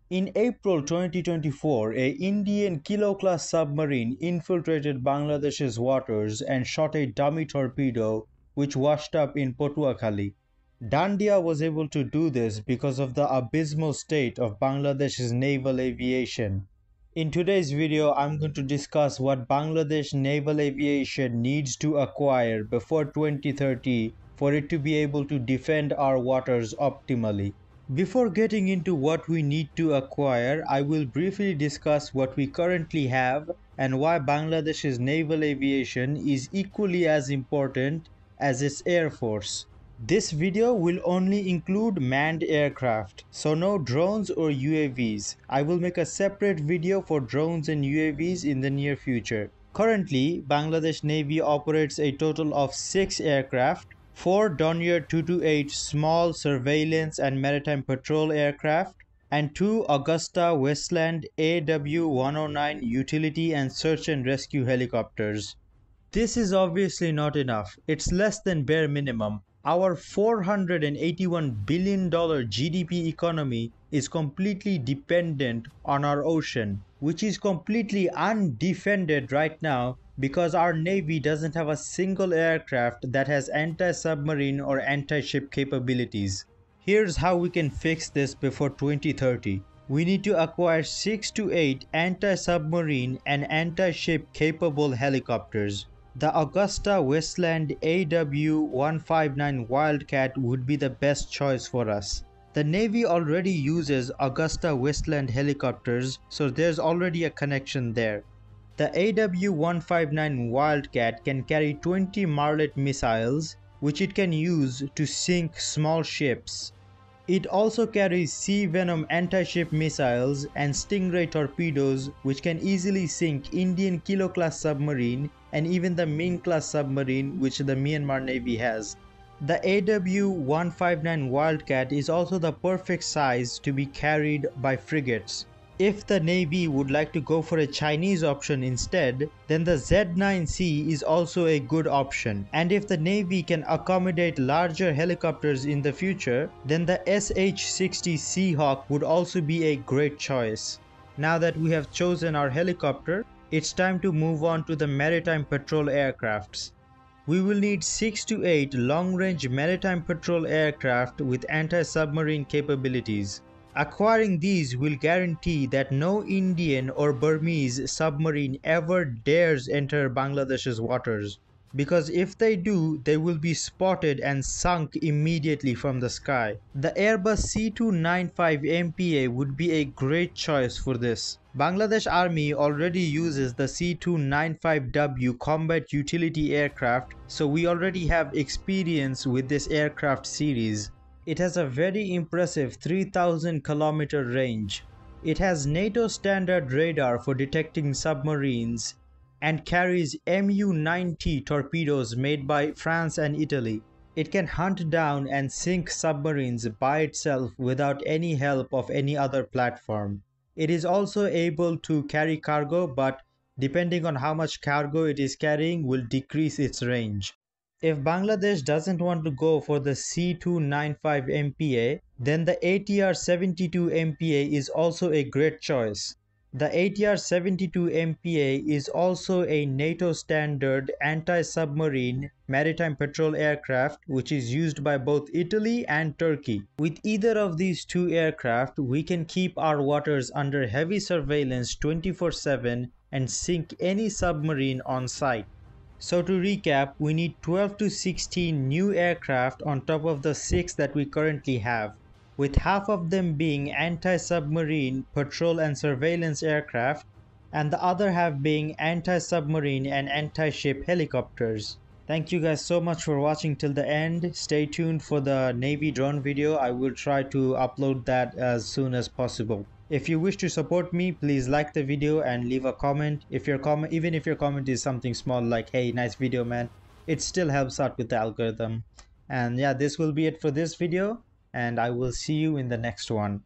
In April 2024, a Indian Kilo-class submarine infiltrated Bangladesh's waters and shot a dummy torpedo which washed up in Patuakhali. Dandia was able to do this because of the abysmal state of Bangladesh's naval aviation. In today's video, I'm going to discuss what Bangladesh naval aviation needs to acquire before 2030 for it to be able to defend our waters optimally. Before getting into what we need to acquire, I will briefly discuss what we currently have and why Bangladesh's naval aviation is equally as important as its air force. This video will only include manned aircraft, so no drones or UAVs. I will make a separate video for drones and UAVs in the near future. Currently, Bangladesh Navy operates a total of 6 aircraft, 4 Dornier 228 small surveillance and maritime patrol aircraft, and 2 Augusta Westland AW-109 utility and search and rescue helicopters. This is obviously not enough. It's less than bare minimum. Our $481 billion GDP economy is completely dependent on our ocean, which is completely undefended right now because our Navy doesn't have a single aircraft that has anti-submarine or anti-ship capabilities. Here's how we can fix this before 2030. We need to acquire 6 to 8 anti-submarine and anti-ship capable helicopters. The Augusta Westland AW-159 Wildcat would be the best choice for us. The Navy already uses Augusta Westland helicopters, so there's already a connection there. The AW-159 Wildcat can carry 20 Marlet missiles, which it can use to sink small ships. It also carries Sea Venom anti-ship missiles and Stingray torpedoes, which can easily sink Indian Kilo-class submarine and even the Ming-class submarine which the Myanmar Navy has. The AW-159 Wildcat is also the perfect size to be carried by frigates. If the Navy would like to go for a Chinese option instead, then the Z9C is also a good option. And if the Navy can accommodate larger helicopters in the future, then the SH-60 Seahawk would also be a great choice. Now that we have chosen our helicopter, it's time to move on to the maritime patrol aircrafts. We will need 6 to 8 long-range maritime patrol aircraft with anti-submarine capabilities. Acquiring these will guarantee that no Indian or Burmese submarine ever dares enter Bangladesh's waters, because if they do, they will be spotted and sunk immediately from the sky. The Airbus C295 MPA would be a great choice for this. Bangladesh Army already uses the C295W combat utility aircraft, so we already have experience with this aircraft series. It has a very impressive 3000 km range. It has NATO standard radar for detecting submarines and carries Mu-90 torpedoes made by France and Italy. It can hunt down and sink submarines by itself without any help of any other platform. It is also able to carry cargo, but depending on how much cargo it is carrying will decrease its range. If Bangladesh doesn't want to go for the C295 MPA, then the ATR-72 MPA is also a great choice. The ATR-72 MPA is also a NATO standard anti-submarine maritime patrol aircraft which is used by both Italy and Turkey. With either of these two aircraft, we can keep our waters under heavy surveillance 24/7 and sink any submarine on sight. So to recap, we need 12 to 16 new aircraft on top of the 6 that we currently have, with half of them being anti-submarine patrol and surveillance aircraft and the other half being anti-submarine and anti-ship helicopters. Thank you guys so much for watching till the end. Stay tuned for the Navy drone video. I will try to upload that as soon as possible. If you wish to support me, please like the video and leave a comment. Even if your comment is something small like, hey, nice video man, it still helps out with the algorithm. And yeah, this will be it for this video, and I will see you in the next one.